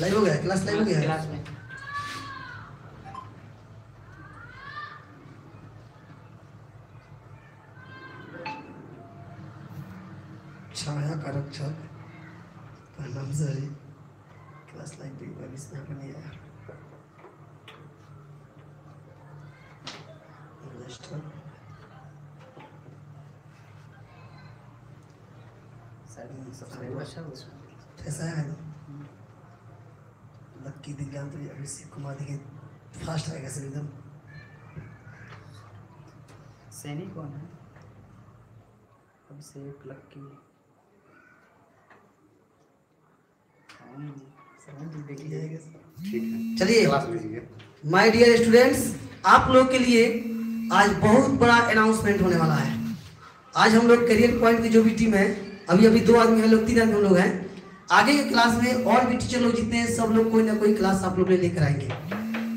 Live हो गया, class live हो गया क्लास में। छाया का रक्षक नाम से क्लास लाइव भी हुआ, इसमें यहाँ पे नहीं आया। ऐसा है लक्की दिव्यांत अभिषेक कुमार देखिए फास्ट आएगा सर एकदम। सैनी कौन है? अभिषेक लक्की चलिए माय डियर स्टूडेंट्स, आप लोग के लिए आज बहुत बड़ा अनाउंसमेंट होने वाला है। आज हम लोग करियर पॉइंट की जो भी टीम है, अभी अभी 2 आदमी हम लोग 3 आदमी हम लोग हैं, आगे के क्लास में और भी टीचर लोग जितने हैं सब लोग कोई ना कोई क्लास आप लोग लेकर आएंगे।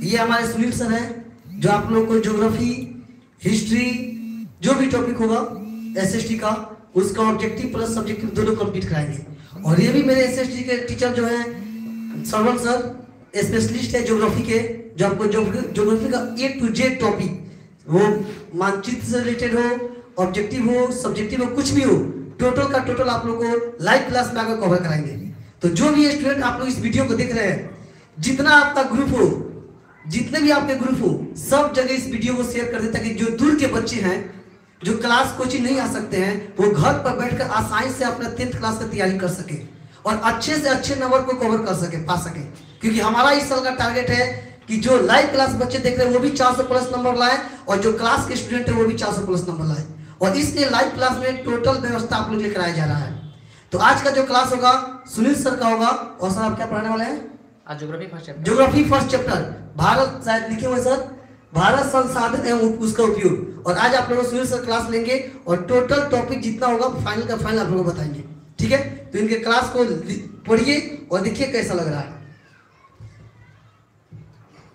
ये हमारे सुनील सर हैं जो आप लोग को ज्योग्राफी, हिस्ट्री, जो भी टॉपिक होगा एसएसटी का, उसका ऑब्जेक्टिव प्लस सब्जेक्टिव दोनों कंप्लीट कराएंगे। और ये भी मेरे एसएसटी के टीचर जो हैं श्रवण सर, स्पेशलिस्ट है ज्योग्राफी के, जो आपको ज्योग्राफी का A to Z टॉपिक, वो मानचित्र से रिलेटेड हो, ऑब्जेक्टिव हो, सब्जेक्टिव हो, कुछ भी हो, टोटल का टोटल आप लोगों को लाइव क्लास में आकर कवर कराएंगे। तो जो भी स्टूडेंट आप लोग इस वीडियो को देख रहे हैं, जितना आपका ग्रुप हो, जितने भी आपके ग्रुप हो, सब जगह इस वीडियो को शेयर कर दे ताकि जो दूर के बच्चे हैं, जो क्लास कोचिंग नहीं आ सकते हैं, वो घर पर बैठकर आसानी से अपना 10th क्लास की तैयारी कर सके और अच्छे से अच्छे नंबर को कवर कर सके, पा सके। क्योंकि हमारा इस साल का टारगेट है कि जो लाइव क्लास बच्चे देख रहे हैं वो भी 400 प्लस नंबर लाए और जो क्लास के स्टूडेंट है वो भी 400 प्लस नंबर लाए। और इसलिए लाइव क्लास में टोटल व्यवस्था आप लोग लिए कराया जा रहा है। तो आज का जो क्लास होगा सुनील सर का होगा। और सर आप क्या पढ़ाने वाले हैं? आज geography first chapter. Geography first chapter, Bharat शायद लिखे हुए सर, भारत संसाधन एवं उसका उपयोग। और आज आप लोग सुनील सर क्लास लेंगे और टोटल टॉपिक जितना होगा फाइनल का फाइनल आप लोगों को बताएंगे। ठीक है, तो इनके क्लास को पढ़िए और देखिए कैसा लग रहा है।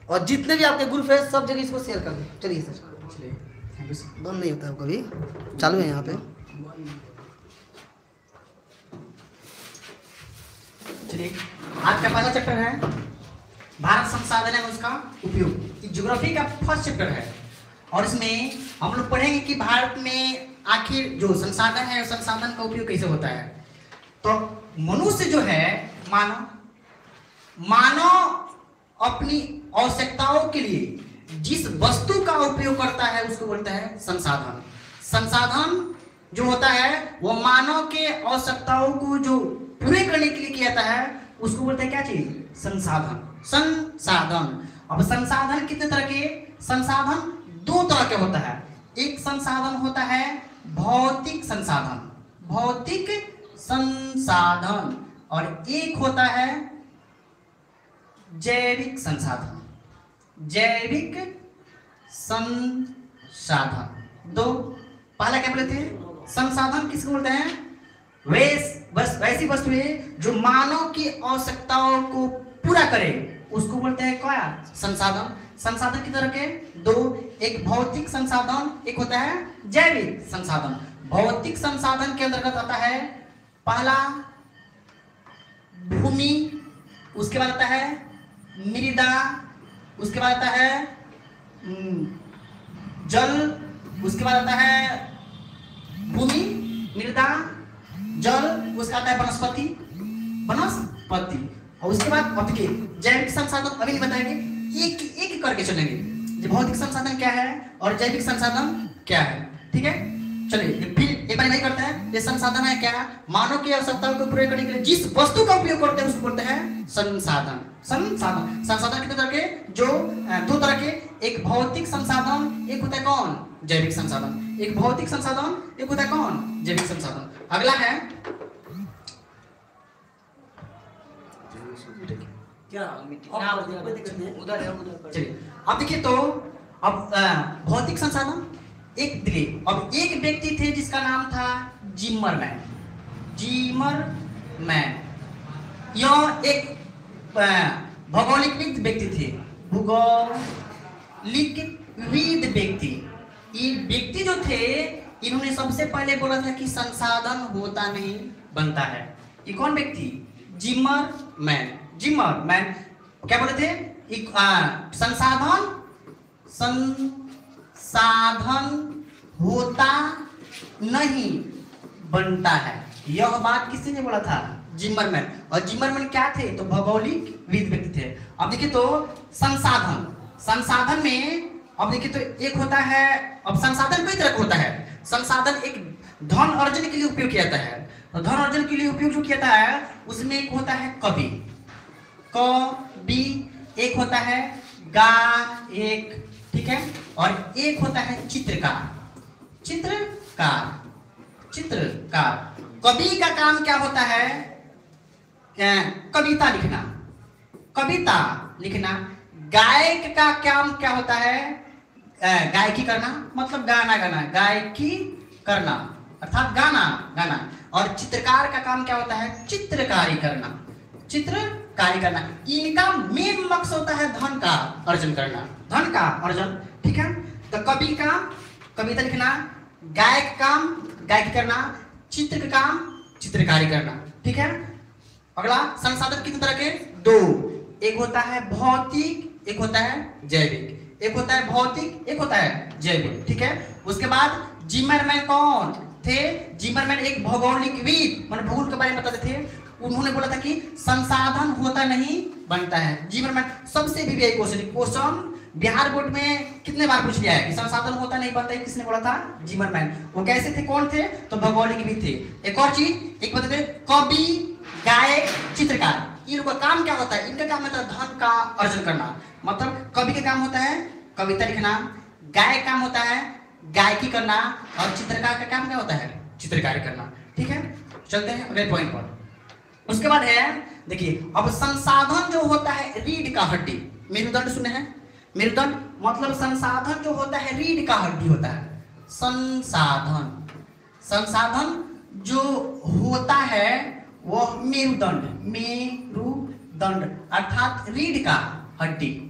और जितने भी आपके ग्रुप है सब जगह इसको शेयर कर दें। चलिए सर, बंद नहीं होता है कभी, चालू है यहाँ पे। चलिए, आज का पहला चैप्टर है भारत संसाधन है उसका उपयोग। ज्योग्राफी का फर्स्ट चैप्टर है और इसमें हम लोग पढ़ेंगे कि भारत में आखिर जो संसाधन है, संसाधन का उपयोग कैसे होता है। तो मनुष्य जो है, मानव अपनी आवश्यकताओं के लिए जिस वस्तु का उपयोग करता है उसको बोलते हैं संसाधन। संसाधन जो होता है वो मानव के आवश्यकताओं को जो पूरे करने के लिए किया जाता है उसको बोलते हैं क्या चीज? संसाधन। संसाधन। अब संसाधन कितने तरह के? संसाधन 2 तरह के होता है। एक संसाधन होता है भौतिक संसाधन, भौतिक संसाधन, और एक होता है जैविक संसाधन, जैविक संसाधन। 2 पहला क्या बोले थे? संसाधन किसको बोलते हैं? वैसी वस्तुएं जो मानव की आवश्यकताओं को पूरा करे उसको बोलते हैं क्या? संसाधन। संसाधन की तरह के 2, एक भौतिक संसाधन, एक होता है जैविक संसाधन। भौतिक संसाधन के अंतर्गत आता है पहला भूमि, उसके बाद आता है मृदा, उसके बाद आता है जल, उसके बाद आता है भूमि, मृदा, जल, उसका आता है वनस्पति, और उसके बाद आपके जैविक संसाधन अभी नहीं बताएंगे, एक एक करके चलेंगे। जो भौतिक संसाधन क्या है और जैविक संसाधन क्या है, ठीक है। चलिए फिर एक बार नहीं करते हैं। ये संसाधन है क्या? मानव की आवश्यकताओं को पूरे करने के लिए जिस वस्तु का उपयोग करते हैं उसको बोलते हैं संसाधन। संसाधन। संसाधन कितने तरह के? जो 2 तरह के, एक भौतिक संसाधन, एक होता है कौन? जैविक संसाधन। एक भौतिक संसाधन, एक होता है कौन? जैविक संसाधन। अगला है क्या? उधर है, उधर। चलिए अब देखिए, तो अब भौतिक संसाधन एक दिले। अब एक व्यक्ति थे जिसका नाम था जिमरमैन। जिमरमैन यह एक भौगोलिक व्यक्ति थे, भूगोलिक व्यक्ति। ये व्यक्ति जो थे इन्होंने सबसे पहले बोला था कि संसाधन होता नहीं बनता है। ये कौन व्यक्ति? जिमरमैन। जिमरमैन क्या बोले थे? संसाधन होता नहीं बनता है। यह बात किसने बोला था? जिमरमैन। और जिमरमैन क्या थे? तो भौगोलिकविद व्यक्ति थे। अब देखिए तो संसाधन में अब देखिए तो एक होता है, अब संसाधन कई तरह का होता है। संसाधन एक धन अर्जन के लिए उपयोग किया जाता है। तो धन अर्जन के लिए उपयोग जो किया जाता है उसमें एक होता है कवि, एक होता है गायक, ठीक है, और एक होता है चित्रकार। कवि का काम क्या होता है? कविता लिखना। गायक का काम क्या होता है? गायकी करना, मतलब गाना, गायकी करना अर्थात गाना। और चित्रकार का काम क्या होता है? चित्रकारी करना। इनका मेन मकसद होता है धन का अर्जन, ठीक है। तो कवि का कविता लिखना, गायक काम गायकी करना, चित्र का काम चित्रकारी करना, ठीक है। अगला, संसाधन कितने तरह के? 2। एक होता है भौतिक, एक होता है जैविक। ठीक है। उसके बाद जिमरमैन कौन थे? जिमरमैन एक भौगोलिकविद, मतलब भूगोल के बारे में बताते थे। उन्होंने बोला था कि संसाधन होता नहीं बनता है। जिमरमैन सबसे भी क्वेश्चन बिहार बोर्ड में कितने बार पूछ लिया है कि संसाधन होता नहीं बनता है, किसने बोला था? जिमरमैन। वो कैसे थे, कौन थे? तो भौगोलिकविद थे। एक और चीज, एक बताते थे कवि, गायक, चित्रकार। इनका काम क्या होता है? इनका काम होता है धन का अर्जन करना। मतलब कवि का काम होता है कविता लिखना, गायक काम होता है गायकी करना, और चित्रकार का काम क्या होता है? चित्रकारी करना, ठीक है। चलते हैं अगले पॉइंट पर। उसके बाद है, देखिए, अब संसाधन जो होता है रीढ़ का हड्डी। मेरुदंड सुने हैं? मेरुदंड मतलब संसाधन जो होता है रीढ़ का हड्डी होता है। संसाधन जो होता है वह मेरुदंड अर्थात रीढ़ का हड्डी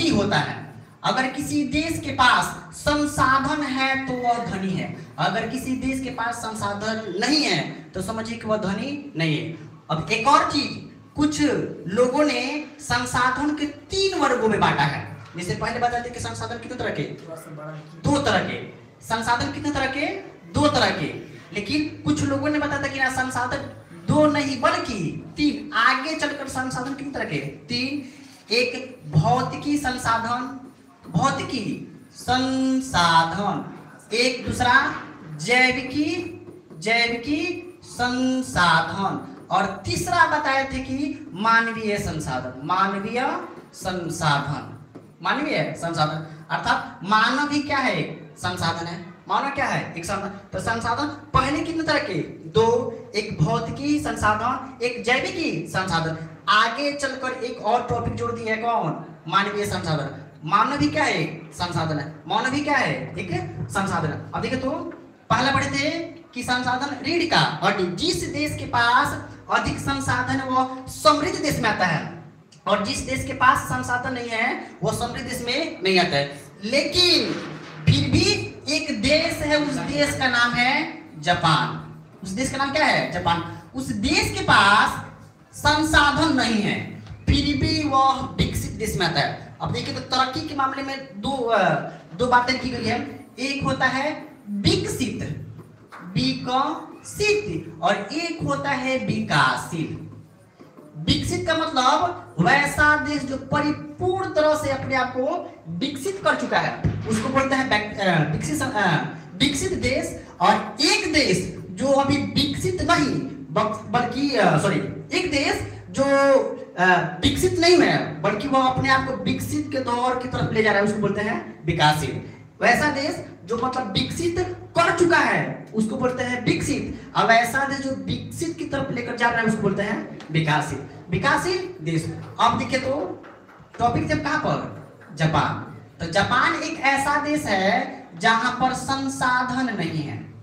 होता है। अगर किसी देश के पास संसाधन है तो वह धनी है, अगर किसी देश के पास संसाधन नहीं है तो समझिए कि वह धनी नहीं है। अब एक और चीज, कुछ लोगों ने संसाधन के 3 वर्गों में बांटा है। जैसे पहले बताते कि संसाधन कितने तरह के? 2 तरह के। संसाधन कितने तरह के? 2 तरह के। लेकिन कुछ लोगों ने बताया कि ना, संसाधन 2 नहीं बल्कि 3। आगे चलकर संसाधन कितने तरह के? 3। एक भौतिकी संसाधन, एक दूसरा जैविकी संसाधन, और तीसरा बताए थे कि मानवीय संसाधन अर्थात मानव ही क्या है? संसाधन है। मानव क्या है? एक संसाधन। तो संसाधन पहले कितने तरह के? 2। एक भौतिकी संसाधन, एक जैविकी संसाधन। आगे चलकर एक और टॉपिक जोड़ दिया है, कौन? मानवीय संसाधन। मानव भी क्या है? संसाधन है। मानव भी क्या है? एक संसाधन है। अब देखिए तो पहला पढ़े थे कि संसाधन रीढ़ का हड्डी। जिस देश के पास अधिक संसाधन है वो समृद्ध देश में आता है, और जिस देश के पास संसाधन नहीं है वो समृद्ध देश में नहीं आता है। लेकिन फिर भी एक देश है, उस देश का नाम है जापान। उस देश का नाम क्या है? जापान। उस देश के पास संसाधन नहीं है, फिर भी वह विकसित देश में आता है। अब देखिए तो तरक्की के मामले में दो बातें की गई है। एक होता है विकसित, और एक होता है विकासशील। विकसित का मतलब वैसा देश जो परिपूर्ण तरह से अपने आप को विकसित कर चुका है, उसको बोलते हैं विकसित देश। और एक देश जो अभी विकसित नहीं बल्कि एक देश जो विकसित नहीं है बल्कि वह अपने आप को विकसित के दौर की तरफ ले जा रहा है, उसको बोलते हैं विकासशील। वैसा देश जो मतलब विकसित कर चुका है उसको बोलते हैं विकसित, और वैसा देश जो विकसित की तरफ लेकर जा रहा है उसको बोलते हैं विकासशील देश। अब देखिए तो टॉपिक जब कहां पर? जापान। तो जापान एक ऐसा देश है जहां पर संसाधन नहीं है।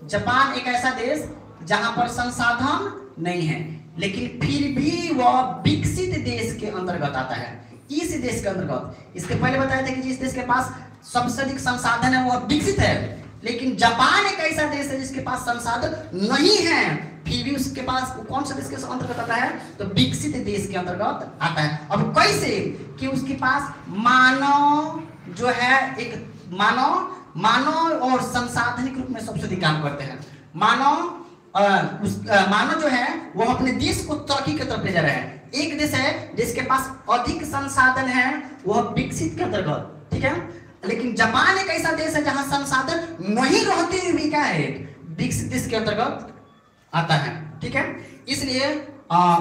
जापान एक ऐसा देश जहां पर संसाधन नहीं है, लेकिन फिर भी वह विकसित देश के अंतर्गत आता है। इस देश के अंतर्गत, इसके पहले बताया था कि जिस देश के पास सबसे अधिक संसाधन है वह विकसित है, लेकिन जापान एक ऐसा देश है जिसके पास संसाधन नहीं है फिर भी उसके पास वो कौन सा देश के अंतर्गत आता है, तो विकसित देश के अंतर्गत आता है। अब कैसे कि उसके पास मानव जो है, एक मानव और संसाधनिक रूप में सबसे अधिक काम करते हैं। मानव जो है वो अपने देश को तरक्की की तरफ ले जा रहे हैं। एक देश है जिसके पास अधिक संसाधन है, वह विकसित के अंतर्गत, ठीक है। लेकिन जापान एक ऐसा देश है जहां संसाधन नहीं रहते हुए भी क्या है, विकसित देश के अंतर्गत आता है, ठीक है। इसलिए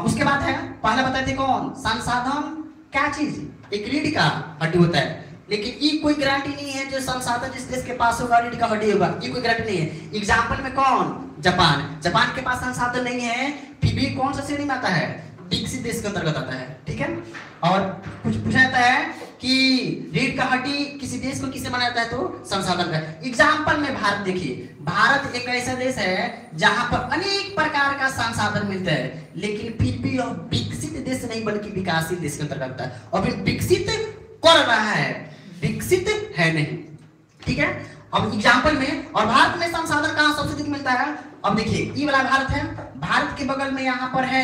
उसके बाद है, पहले बताए थे कौन, संसाधन क्या चीज, एक रीढ़ का हड्डी होता है, लेकिन ये कोई गारंटी नहीं है जो संसाधन जिस देश के पास होगा रीढ़ का हड्डी होगा, ये कोई गारंटी नहीं है। एग्जाम्पल में कौन, जापान के पास संसाधन नहीं है, फिर भी कौन सा श्रेणी में आता है, विकसित देश के अंतर्गत आता है, ठीक है। और कुछ पूछा जाता है कि रीढ़ का हड्डी किसी देश को किसे माना जाता है, तो संसाधन का। एग्जाम्पल में भारत देखिए, भारत एक ऐसा देश है जहां पर अनेक प्रकार का संसाधन मिलता है, लेकिन फिर भी यह विकसित देश नहीं बल्कि विकासशील देश के अंतर्गत आता है। और विकसित कर रहा है, विकसित है नहीं, ठीक है। अब एग्जाम्पल में, और भारत में संसाधन कहां सबसे अधिक मिलता है, अब देखिए ये वाला भारत है, भारत के बगल में यहाँ पर है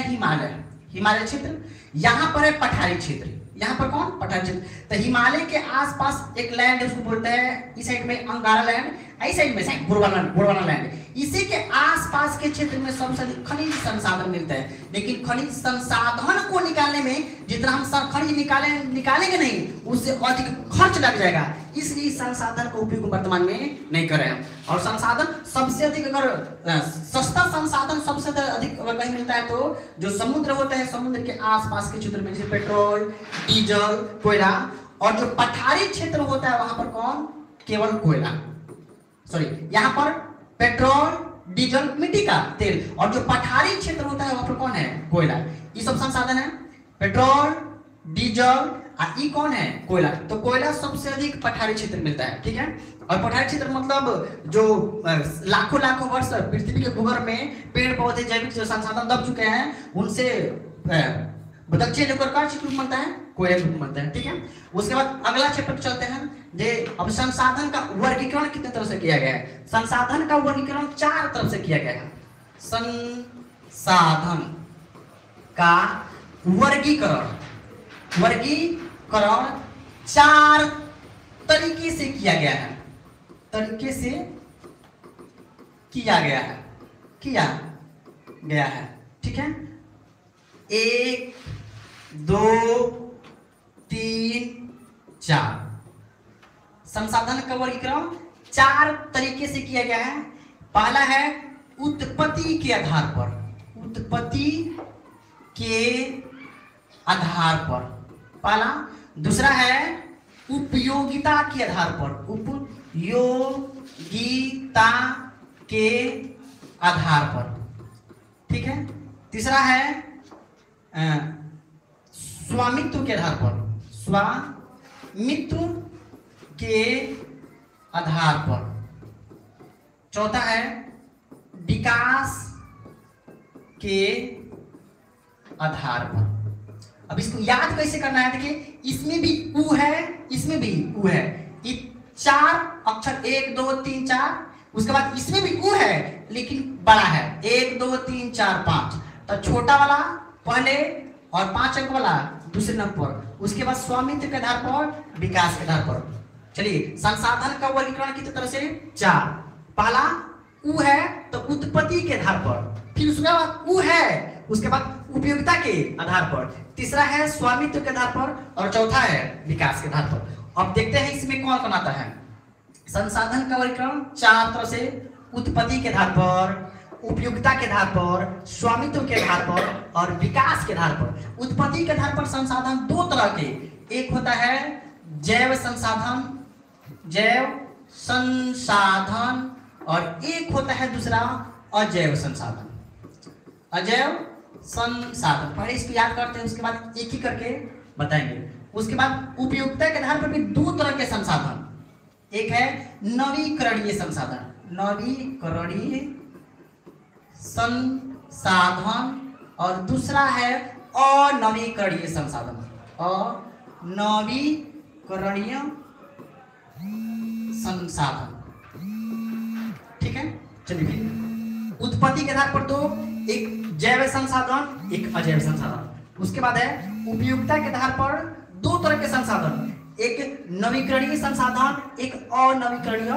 हिमालय क्षेत्र, यहाँ पर है पठारी क्षेत्र, यहाँ पर कौन, पठारी क्षेत्र। तो हिमालय के आसपास एक लैंड है, उसको बोलते हैं, इस साइड में अंगारा लैंड, इस साइड में गोंडवाना लैंड। इसी के आसपास के क्षेत्र में सबसे अधिक खनिज संसाधन मिलता है, लेकिन खनिज संसाधन को निकालने में जितना हम खनिज निकालेंगे नहीं, उससे अधिक खर्च लग जाएगा, इसलिए संसाधन का उपयोग वर्तमान में नहीं कर रहे हैं। और संसाधन सबसे अधिक, अगर सस्ता संसाधन सबसे अधिक अगर कहीं मिलता है तो जो समुद्र होता है, समुद्र के आसपास के क्षेत्र में, जैसे पेट्रोल, डीजल, कोयला। और जो पठारी क्षेत्र होता है वहां पर कौन, केवल कोयला, यहाँ पर पेट्रोल, डीजल, मिट्टी का तेल। और जो पठारी क्षेत्र होता है वहां पर कौन है, कोयला। ये सब संसाधन है, पेट्रोल, डीजल, ये कौन है, कोयला। तो कोयला सबसे अधिक पठारी क्षेत्र में मिलता है, ठीक है। और पठारी क्षेत्र मतलब जो लाखों वर्ष पृथ्वी के भूगर्भ में पेड़ पौधे जैविक जो संसाधन दब चुके हैं, उनसे दक्षिण होकर का क्षेत्र बनता है, कोयला बनता है, ठीक है। उसके बाद अगला चैप्टर चलते हैं। अब संसाधन का वर्गीकरण कितने तरह से किया गया है, संसाधन का वर्गीकरण 4 तरह से किया गया है। संसाधन का वर्गीकरण 4 तरीके से किया गया है, ठीक है। 1 2 3 4 संसाधन का वर्गीकरण 4 तरीके से किया गया है। पहला है उत्पत्ति के आधार पर, पहला। दूसरा है उपयोगिता के आधार पर, ठीक है। तीसरा है स्वामित्व के आधार पर, चौथा है विकास के आधार पर। अब इसको याद कैसे करना है, देखिए इसमें भी उ है, इसमें भी उ है, ये 4 अक्षर 1 2 3 4, उसके बाद इसमें भी उ है लेकिन बड़ा है 1 2 3 4 5, तो छोटा वाला पहले और 5 अंक वाला दूसरे नंबर पर, उसके बाद स्वामित्व के आधार पर, विकास के आधार पर। चलिए संसाधन का वर्गीकरण कितने तरह से, 4। पहला उ है तो उत्पत्ति के आधार पर, फिर उसके बाद उ है, उसके बाद उपयोगिता के आधार पर, तीसरा है स्वामित्व के आधार पर, और चौथा है विकास के आधार पर। अब देखते हैं इसमें कौन कौन आता है। संसाधन का वर्गीकरण 4 तरह से, उत्पत्ति के आधार पर, उपयोगिता के आधार पर, स्वामित्व के आधार पर और विकास के आधार पर। उत्पत्ति के आधार पर संसाधन 2 तरह के, एक होता है जैव संसाधन और एक होता है दूसरा अजैव संसाधन। पहले इसको याद करते हैं, उसके बाद एक ही करके बताएंगे। उसके बाद उपयोगिता के आधार पर भी 2 तरह के संसाधन, एक है नवीकरणीय संसाधन और दूसरा है अनवीकरणीय संसाधन, ठीक है। चलिए उत्पत्ति के आधार पर 2, एक जैव संसाधन, एक अजैव संसाधन। उसके बाद है उपयोगिता के आधार पर दो तरह के संसाधन, एक नवीकरणीय संसाधन, एक अनवीकरणीय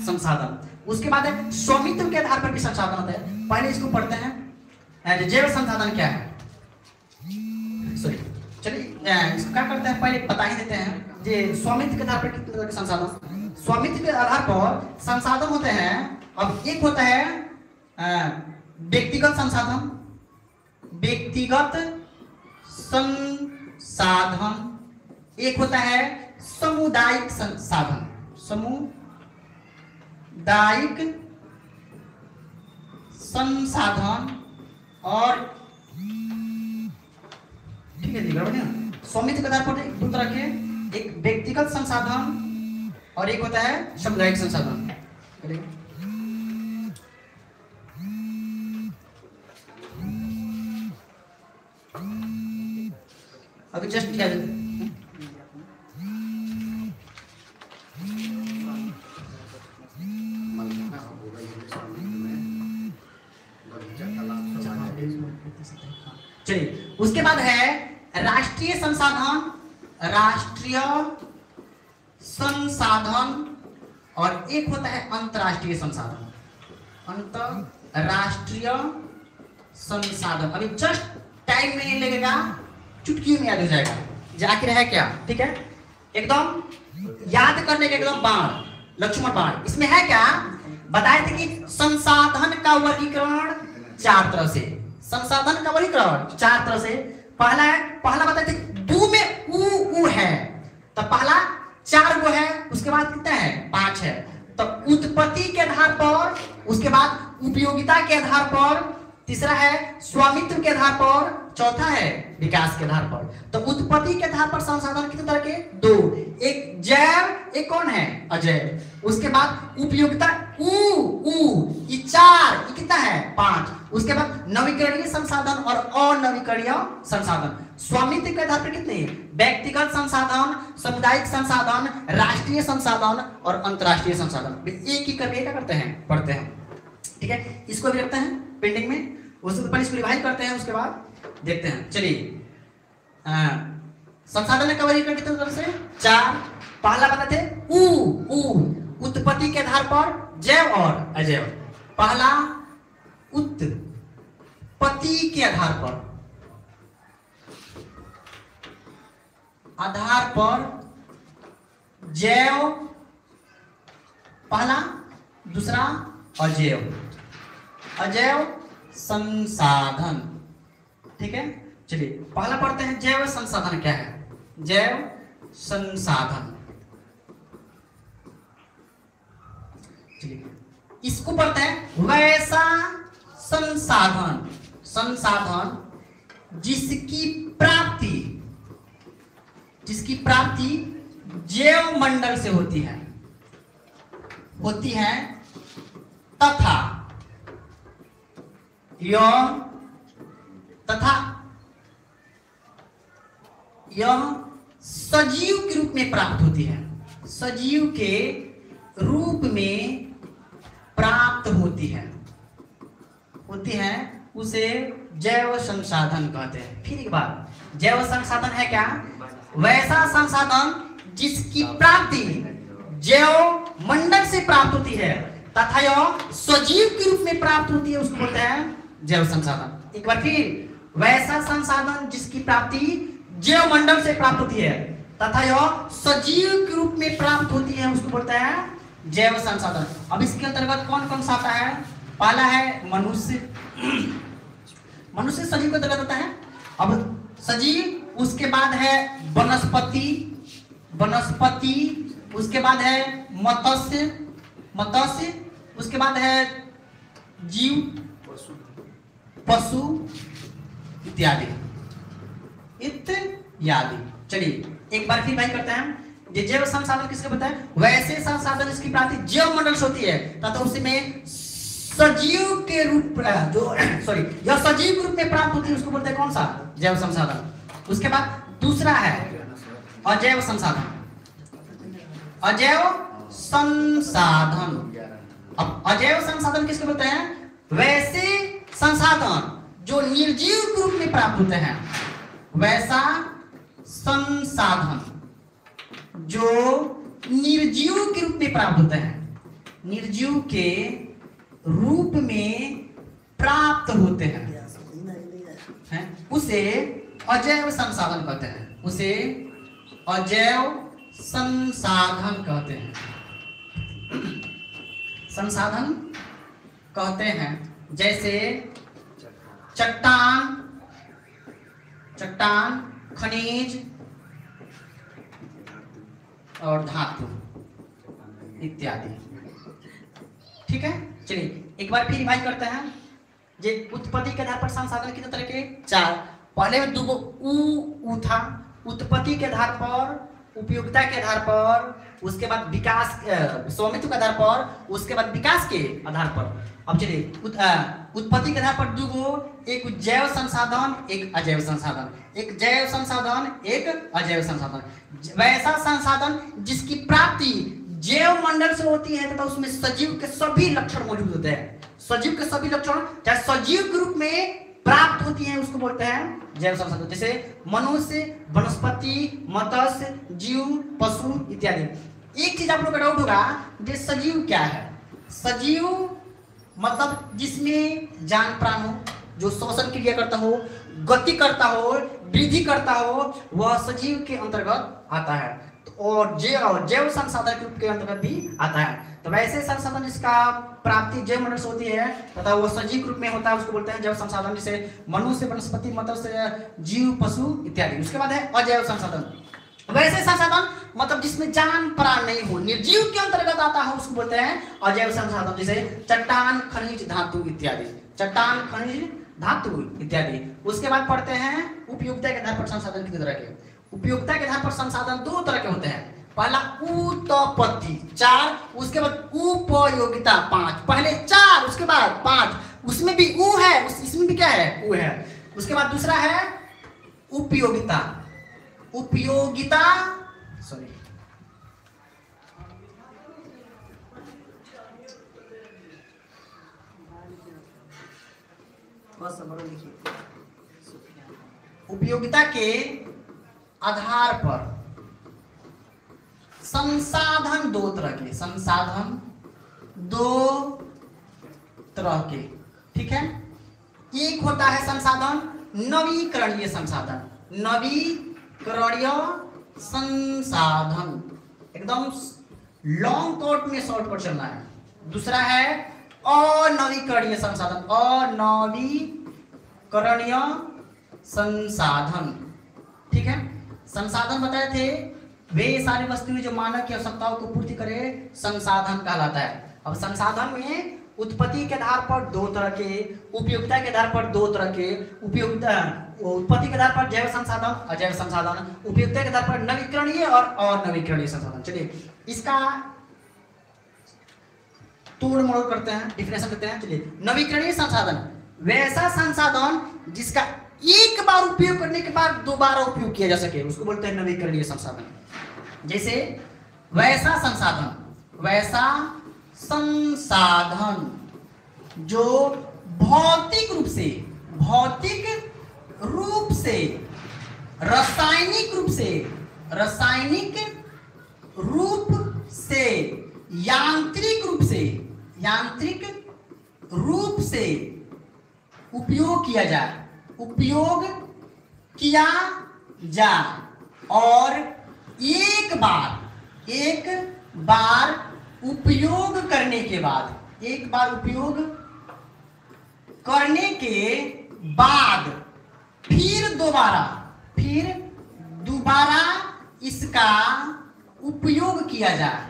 संसाधन। उसके बाद है स्वामित्व के आधार पर भी संसाधन होता है। पहले इसको पढ़ते हैं, जैव संसाधन क्या है। सॉरी, चलिए इसको क्या करते हैं पहले बता ही देते हैं। जे स्वामित्व के आधार पर कितने तरह के संसाधन, स्वामित्व के आधार पर संसाधन होते हैं। अब एक होता है व्यक्तिगत संसाधन, व्यक्तिगत संसाधन, एक होता है सामुदायिक संसाधन, सामुदायिक संसाधन, और ठीक है बढ़िया। स्वामित्व के आधार पर दो तरह के, एक व्यक्तिगत संसाधन और एक होता है सामुदायिक संसाधन। अभी जस्ट क्या चलिए, उसके बाद है राष्ट्रीय संसाधन, राष्ट्रीय संसाधन, और एक होता है अंतरराष्ट्रीय संसाधन, अंतरराष्ट्रीय संसाधन। अभी जस्ट टाइम नहीं लगेगा, चुटकी में याद हो जाएगा। जाकिर है क्या, ठीक है, एकदम याद करने के एकदम बाण, लक्ष्मण बाण। इसमें है क्या, बताए थे कि संसाधन का वर्गीकरण चार तरह से, संसाधन का वर्गीकरण चार तरह से। पहला है, पहला बताए थे दो में उ है, तो पहला चार गो है, उसके बाद कितना है, पांच है। तो उत्पत्ति के आधार पर, उसके बाद उपयोगिता के आधार पर, तीसरा है स्वामित्व के आधार पर, चौथा है विकास के आधार पर। तो उत्पत्ति के आधार पर संसाधन कितने तरह के, दो, एक जैव, एक कौन है, अजैव। उसके बाद उपयोगिता ये चार, ये कितना है, पांच। उसके बाद नवीकरणीय संसाधन और अनवीकरणीय संसाधन। स्वामित्व के आधार पर कितने, व्यक्तिगत संसाधन, सामुदायिक संसाधन, राष्ट्रीय संसाधन और अंतरराष्ट्रीय संसाधन। एक ही करके क्या करते हैं, पढ़ते हैं, ठीक है। इसको भी रखते हैं पेंडिंग में, उससे पहले इसको रिवाइज करते हैं, उसके बाद देखते हैं। चलिए, संसाधन का वर्गीकरण कितने तरह से, चार। पहला बताते उत्पत्ति के आधार पर जैव और अजैव। पहला उत्पत्ति के आधार पर जैव पहला, दूसरा अजैव, अजैव संसाधन, ठीक है। चलिए पहला पढ़ते हैं, जैव संसाधन क्या है, जैव संसाधन। चलिए इसको पढ़ते हैं, वैसा संसाधन, संसाधन जिसकी प्राप्ति जैव मंडल से होती है तथा यह सजीव के रूप में प्राप्त होती है, सजीव के रूप में प्राप्त होती है, उसे जैव संसाधन कहते हैं। फिर एक बार, जैव संसाधन है क्या, वैसा संसाधन जिसकी प्राप्ति जैव मंडल से प्राप्त होती है तथा यह सजीव के रूप में प्राप्त होती है, उसको बोलते हैं जैव संसाधन। एक बार फिर, वैसा संसाधन जिसकी प्राप्ति जैव मंडल से प्राप्त होती है तथा यह सजीव के रूप में प्राप्त होती है, उसको बोलते हैं जैव संसाधन। अब इसके अंतर्गत कौन कौन सा आता है, पहला है मनुष्य, मनुष्य सजीव के अंतर्गत आता है। अब सजीव, उसके बाद है वनस्पति, उसके बाद है मत्स्य, उसके बाद है जीव, पशु इत्यादि। चलिए एक बार फिर भाई करते हैं, ये जैव संसाधन किसके बताए, वैसे संसाधन इसकी प्राप्ति जैव मंडल से होती है तथा उसमें सजीव के रूप यह सजीव के रूप में प्राप्त होती है, उसको बोलते हैं कौन सा, जैव संसाधन। उसके बाद दूसरा है अजैव संसाधन, अजैव संसाधन। अब अजैव संसाधन किसके बोलते हैं, वैसे संसाधन जो निर्जीव के रूप में प्राप्त होते हैं, वैसा संसाधन जो निर्जीव के रूप में प्राप्त होते हैं, निर्जीव के रूप में प्राप्त होते हैं, उसे अजैव संसाधन कहते हैं, उसे अजैव संसाधन कहते हैं। संसाधन कहते हैं जैसे चट्टान, खनिज और धातु इत्यादि। ठीक है, चलिए एक बार फिर रिवाइज करते हैं। जे उत्पत्ति के आधार पर संसाधन कितने तरह के? 4। पहले में 2 उ था, उत्पत्ति के आधार पर, उपयोगिता के आधार पर, उसके बाद विकास, स्वामित्व के आधार पर, उसके बाद विकास के आधार पर। अब चलिए उत्पत्ति के आधार पर 2, एक जैव संसाधन, एक अजैव संसाधन, एक जैव संसाधन, एक अजैव संसाधन। वैसा संसाधन जिसकी प्राप्ति जैव मंडल से होती है तथा उसमें सजीव के सभी लक्षण मौजूद होते हैं। सजीव के सभी लक्षण चाहे सजीव के रूप में प्राप्त होती है, उसको बोलते हैं जैव संसाधन। जैसे मनुष्य, वनस्पति, मत्स्य, जीव, पशु इत्यादि। एक चीज आप लोग का डाउट होगा, जे सजीव क्या है? सजीव मतलब जिसमें जान प्राण हो, जो श्वसन क्रिया करता हो, गति करता हो, वृद्धि करता हो, वह सजीव के अंतर्गत आता है। और जैव संसाधन के रूप के अंतर्गत भी आता है। तो वैसे संसाधन जिसका प्राप्ति जैव मंडल से होती है तथा वो सजीव रूप में होता है, उसको बोलते हैं जैव संसाधन। जैसे मनुष्य, वनस्पति, मत्स्य, जीव, पशु इत्यादि। उसके बाद है अजैव संसाधन। वैसे संसाधन मतलब जिसमें जान प्राण नहीं हो, निर्जीव के अंतर्गत आता है, उसको बोलते हैं अजैव संसाधन। जैसे चट्टान, खनिज, धातु इत्यादि। चट्टान, खनिज, धातु इत्यादि। उसके बाद पढ़ते हैं उपयोगिता के आधार पर संसाधन कितने तरह के? उपयोगिता के आधार पर संसाधन 2 तरह के होते हैं। पहला उत्पत्ति 4, उसके बाद उपयोगिता 5। पहले 4 उसके बाद 5, उसमें भी उ है, इसमें भी क्या है? उ है। उसके बाद दूसरा है उपयोगिता। उपयोगिता सॉरी उपयोगिता के आधार पर संसाधन 2 तरह के, संसाधन 2 तरह के। ठीक है, एक होता है संसाधन नवीकरणीय संसाधन, नवीकरणीय संसाधन, एकदम लॉन्ग कोट में शॉर्ट पर चलना है। दूसरा है अनवीकरणीय संसाधन, अनवीकरणीय संसाधन। ठीक है, संसाधन बताए थे वे सारी वस्तुएं जो मानव की आवश्यकताओं को पूर्ति करे, संसाधन कहलाता है। अब संसाधन में उत्पत्ति के आधार पर 2 तरह के, उपयोगिता के आधार पर 2 तरह के। उपयोगिता उत्पत्ति के आधार पर जैव संसाधन, अजैव संसाधन। उपयोगिता के आधार पर नवीकरणीय और अनवीकरणीय संसाधन। चलिए इसका तोड़ मोड़ करते हैं, डिफिनेशन देते हैं। चलिए, नवीकरणीय संसाधन वैसा संसाधन जिसका एक बार उपयोग करने के बाद दोबारा उपयोग किया जा सके, उसको बोलते हैं नवीकरणीय संसाधन। जैसे वैसा संसाधन जो भौतिक रूप से रासायनिक रूप से यांत्रिक रूप से उपयोग किया जाए और एक बार उपयोग करने के बाद फिर दोबारा इसका उपयोग किया जाए,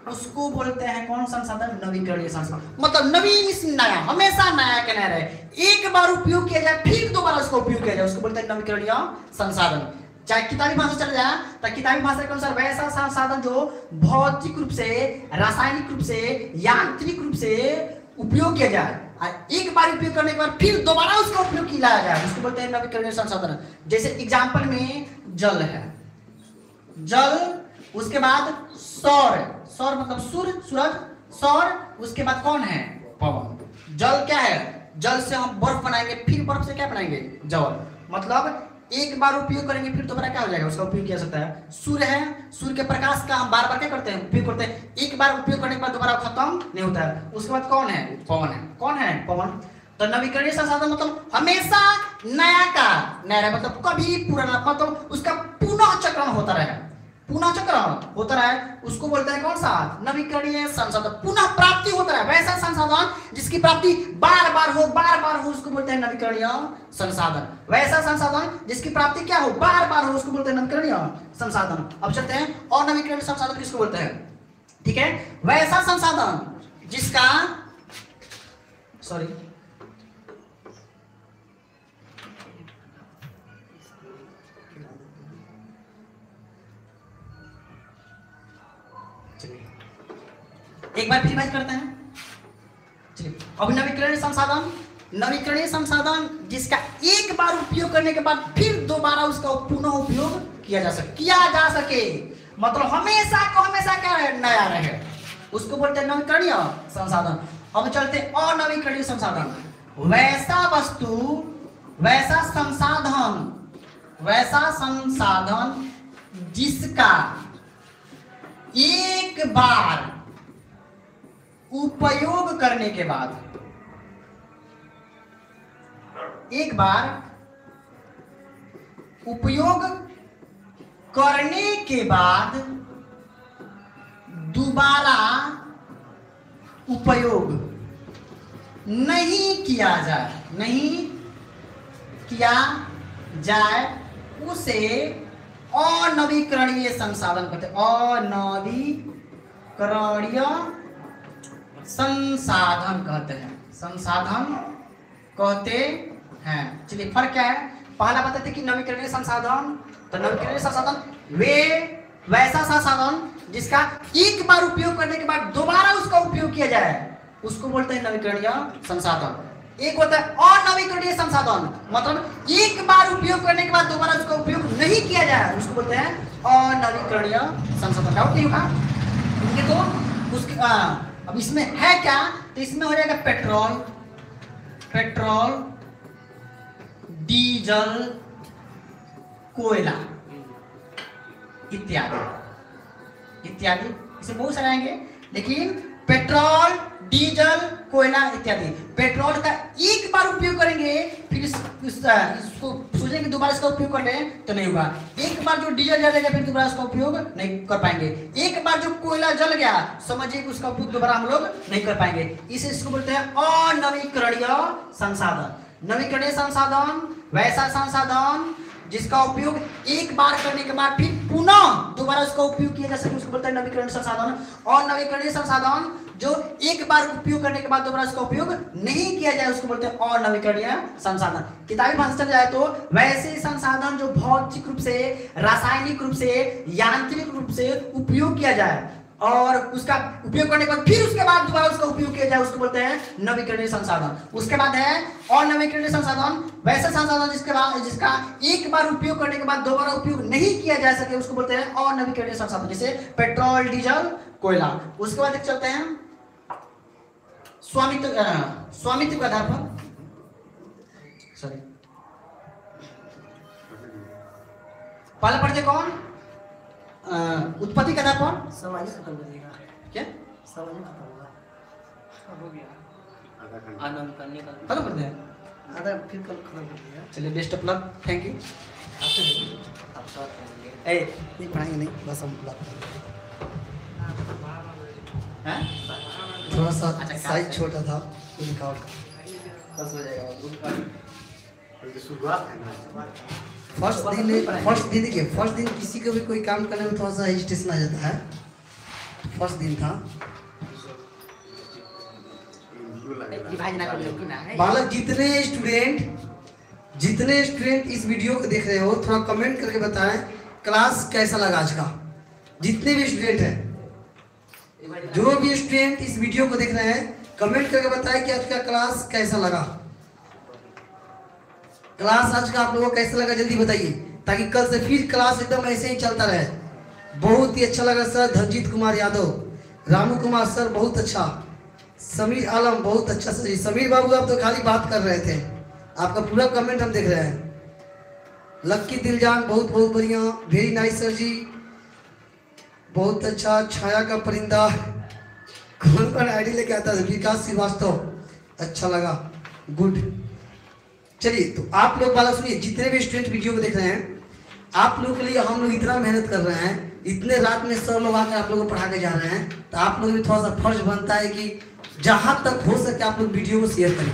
उसको बोलते हैं कौन संसाधन? नवीकरणीय संसाधन। मतलब नवीन, नया, हमेशा नया के नया रहे, एक बार उपयोग किया जाए फिर दोबारा उसका उपयोग किया जाए, उसको बोलते हैं नवीकरणीय संसाधन। चाहे किताबी भाषा चल जाए तो किताबी भाषा के अनुसार वैसा संसाधन जो भौतिक रूप से, रासायनिक रूप से, यांत्रिक रूप से उपयोग किया जाए, एक बार उपयोग करने के बाद फिर दोबारा उसका उपयोग किया जाए, उसको बोलते हैं नवीकरणीय संसाधन। जैसे एग्जाम्पल में जल है, उसके बाद सौर मतलब सूरज, सौर, उसके बाद कौन है? पवन। जल क्या है? जल से हम बर्फ बनाएंगे, फिर बर्फ से क्या बनाएंगे? जल। मतलब एक बार उपयोग करेंगे फिर दोबारा क्या हो जाएगा? उसका उपयोग किया सकता है। सूर्य है, सूर्य के प्रकाश का हम बार बार क्या करते हैं? उपयोग करते हैं। एक बार उपयोग करने के बाद दोबारा खत्म नहीं होता है। उसके बाद कौन है? पवन है। कौन है? पवन। तो नवीकरणीय संसाधन मतलब हमेशा नया का नया रहे, मतलब कभी पुराना, मतलब उसका पुनः चक्रण होता रहे, पुनः चक्रण होता रहे, उसको बोलते हैं कौन सा? नवीकरणीय संसाधन। पुनः प्राप्ति होता रहे, वैसा संसाधन जिसकी प्राप्ति बार बार हो, उसको बोलते हैं नवीकरणीय संसाधन। वैसा संसाधन जिसकी प्राप्ति क्या हो? बार बार हो, उसको बोलते हैं नवीकरणीय संसाधन। अब चलते हैं और नवीकरणीय संसाधन किसको बोलते हैं? ठीक है, वैसा संसाधन जिसका एक बार फिर बात करते हैं। चलिए, अब नवीकरणीय संसाधन जिसका एक बार उपयोग करने के बाद फिर दोबारा उसका पुनः उपयोग किया जा सके, मतलब हमेशा को हमेशा क्या रहे? नया रहे, उसको बोलते हैं नवीकरणीय संसाधन। अब चलते हैं अनवीकरणीय संसाधन। वैसा वस्तु, वैसा संसाधन जिसका एक बार उपयोग करने के बाद, एक बार उपयोग करने के बाद दोबारा उपयोग नहीं किया जाए, उसे अनवीकरणीय संसाधन कहते हैं। अनवीकरणीय संसाधन कहते हैं। चलिए, फर्क क्या है? पहला बताते कि नवीकरणीय संसाधन, तो नवीकरणीय संसाधन वैसा संसाधन जिसका एक बार उपयोग करने के बाद दोबारा उसका उपयोग किया जाए, उसको बोलते हैं नवीकरणीय संसाधन। एक होता है अनवीकरणीय संसाधन, मतलब एक बार उपयोग करने के बाद दोबारा उसका उपयोग नहीं किया जाए, उसको बोलते हैं अनवीकरणीय संसाधन। डाउट नहीं होगा? तो उसके अब इसमें है क्या? तो इसमें हो जाएगा पेट्रोल, डीजल, कोयला इत्यादि। इसमें बहुत सारे आएंगे, लेकिन पेट्रोल, डीजल, कोयला इत्यादि। पेट्रोल का एक बार उपयोग करेंगे, फिर इसको सोचेंगे दोबारा इसका उपयोग कर लें तो नहीं होगा। एक बार जो डीजल जल गया फिर दोबारा उसका उपयोग नहीं कर पाएंगे। एक बार जो कोयला जल गया समझिए कि उसका उपयोग दोबारा हम लोग नहीं कर पाएंगे। इसको बोलते हैं अनवीकरणीय संसाधन। नवीकरणीय संसाधन वैसा संसाधन जिसका उपयोग एक बार करने के बाद फिर पुनः दोबारा उसका उपयोग किया जा सके, उसको बोलते हैं नवीकरणीय संसाधन। और नवीकरणीय संसाधन जो एक बार उपयोग करने के बाद दोबारा उसका उपयोग नहीं किया जाए, उसको बोलते हैं अनवीकरणीय संसाधन। किताबी भाषा चल जाए तो वैसे संसाधन जो भौतिक रूप से, रासायनिक रूप से, यांत्रिक रूप से उपयोग किया जाए और उसका उपयोग करने के बाद फिर उसके बाद दोबारा उसका उपयोग किया जाए, उसको बोलते हैं नवीकरणीय संसाधन। उसके बाद है अनवीकरणीय संसाधन, वैसा संसाधन जिसका एक बार उपयोग करने के बाद दोबारा उपयोग नहीं किया जा सके, उसको बोलते हैं अनवीकरणीय संसाधन, जैसे पेट्रोल, डीजल, कोयला। उसके बाद चलते हैं स्वामित्व के आधार पर, पहले पढ़ते कौन? उत्पत्ति के आधार पर समाज खत्म हो जाएगा। क्या समाज खत्म होगा, हो गया आनंद करने का खत्म करते हैं, आधा फिर कल खत्म कर दिया। चलिए, best of luck, thank you. नहीं पढ़ाएंगे, नहीं बस हम थोड़ा सा साइज छोटा था, रिकॉर्ड बस हो जाएगा। शुरुआत है ना, फर्स्ट दिन देखिए, फर्स्ट दिन किसी को भी कोई काम करने में थोड़ा सा हेजिटेशन आ जाता है। फर्स्ट दिन था, बालक जितने स्टूडेंट इस वीडियो को देख रहे हो, थोड़ा कमेंट करके बताएं क्लास कैसा लगा आज का। जितने भी स्टूडेंट हैं, जो भी स्टूडेंट इस वीडियो को देख रहे हैं, कमेंट करके बताएं कि आज का क्लास कैसा लगा। क्लास आज का आप लोगों को कैसा लगा जल्दी बताइए, ताकि कल से फिर क्लास एकदम ऐसे ही चलता रहे। बहुत ही अच्छा लगा सर, धनजीत कुमार यादव, रामू कुमार सर बहुत अच्छा, समीर आलम बहुत अच्छा सर जी। समीर बाबू आप तो खाली बात कर रहे थे, आपका पूरा कमेंट हम देख रहे हैं। लक्की दिलजान बहुत बहुत बढ़िया, वेरी नाइस सर जी, बहुत अच्छा। छाया का परिंदा कौन कौन आईडी लेके आता है? विकास श्रीवास्तव, अच्छा लगा, गुड। चलिए तो आप लोग वाला सुनिए, जितने भी स्टूडेंट वीडियो को देख रहे हैं, आप लोगों के लिए हम लोग इतना मेहनत कर रहे हैं, इतने रात में सर लोग आकर आप लोगों को पढ़ा के जा रहे हैं, तो आप लोग भी थोड़ा सा फर्ज बनता है कि जहां तक हो सके आप लोग वीडियो को शेयर करें,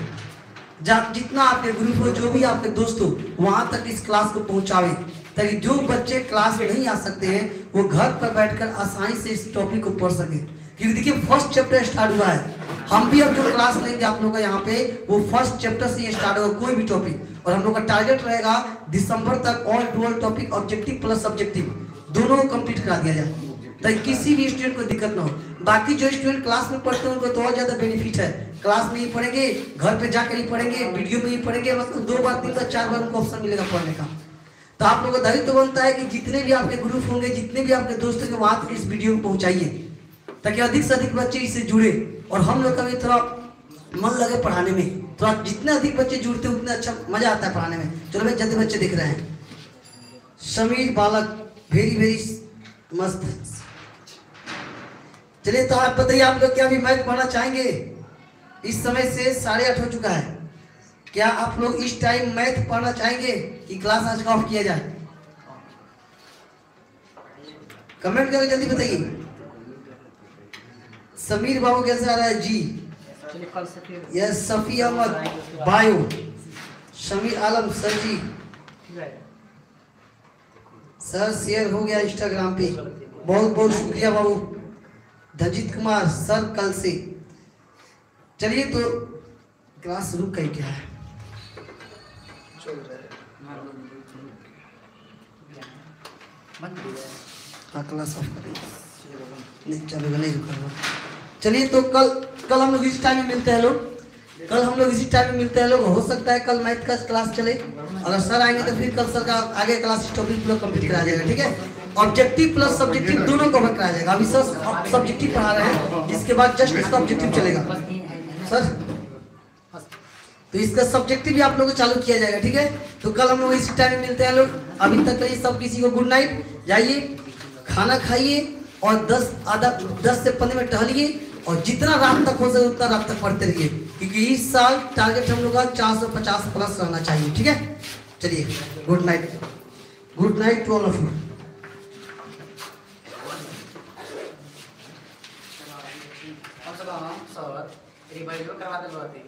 जितना आपके ग्रुप हो, जो भी आपके दोस्त हो, वहां तक इस क्लास को पहुंचावे, ताकि जो बच्चे क्लास में नहीं आ सकते हैं वो घर पर बैठकर आसानी से इस टॉपिक को पढ़ सके। क्योंकि देखिए फर्स्ट चैप्टर स्टार्ट हुआ है, हम भी अब जो क्लास लेंगे आप लोग का यहाँ पे वो फर्स्ट चैप्टर से ये स्टार्ट होगा, कोई भी टॉपिक। और हम लोग का टारगेट रहेगा दिसंबर तक all dual topic, objective plus subjective दोनों को कंप्लीट करा दिया जाए, ताकि किसी भी स्टूडेंट को दिक्कत ना हो। बाकी जो स्टूडेंट क्लास में पढ़ते हैं उनको तो और ज्यादा बेनिफिट है, क्लास में ही पढ़ेंगे, घर पे जाकर ही पढ़ेंगे, वीडियो में ही पढ़ेंगे, मतलब 2 बार 3 बार 4 बार उनको ऑप्शन मिलेगा पढ़ने का। तो आप लोगों का दायित्व बनता है कि जितने भी आपके ग्रुप होंगे, जितने भी आपके दोस्त होंगे, वहां तक इस वीडियो को पहुंचाइए, ताकि अधिक से अधिक बच्चे इससे जुड़े और हम लोग का भी थोड़ा मन लगे पढ़ाने में। थोड़ा जितने अधिक बच्चे जुड़ते हैं उतना अच्छा मजा आता है पढ़ाने में। चलो भाई जल्दी बच्चे दिख रहे हैं। समीर बालक वेरी वेरी मस्त। चलिए तो आप बताइए, आप लोग क्या भी मैथ पढ़ना चाहेंगे? इस समय से 8:30 हो चुका है, क्या आप लोग इस टाइम मैथ पढ़ना चाहेंगे कि क्लास आज का ऑफ किया जाए? कमेंट करके जल्दी बताइए। समीर बाबू कैसे आ रहा है जी? यस, सफी अहमद बायो, समीर आलम सर जी, सर शेयर हो गया इंस्टाग्राम पे, बहुत बहुत शुक्रिया बाबू। धजित कुमार सर कल से। चलिए तो क्लास रुक गई क्या है? हाँ क्लास ऑफ करें, नहीं चलेगा, नहीं रुका। चलिए तो कल हम लोग इस टाइम में मिलते हैं लोग, कल हम लोग इसी टाइम में मिलते हैं लोग। हो सकता है कल मैथ का क्लास चले, अगर सर आएंगे तो फिर कल सर का आगे क्लास टॉपिक पूरा कंप्लीट कराया जाएगा, ठीक है? ऑब्जेक्टिव प्लस सब्जेक्टिव दोनों कवर कराया जाएगा। अभी सर सब्जेक्टिव पढ़ा रहे हैं, इसके बाद जस्ट इसका ऑब्जेक्टिव चलेगा सर, तो इसका सब्जेक्टिव भी आप लोगों को चालू किया जाएगा, ठीक है? तो कल हम लोग इसी टाइम में मिलते हैं लोग। अभी तक के लिए सब किसी को गुड नाइट, जाइए खाना खाइए और 10 से 15 मिनट टहलिए, और जितना रात तक हो सके उतना रात तक पढ़ते रहिए, क्योंकि इस साल टारगेट हम लोग का 450 प्लस रहना चाहिए, ठीक है? चलिए good night, good night to all of you. Sir revise करवा देते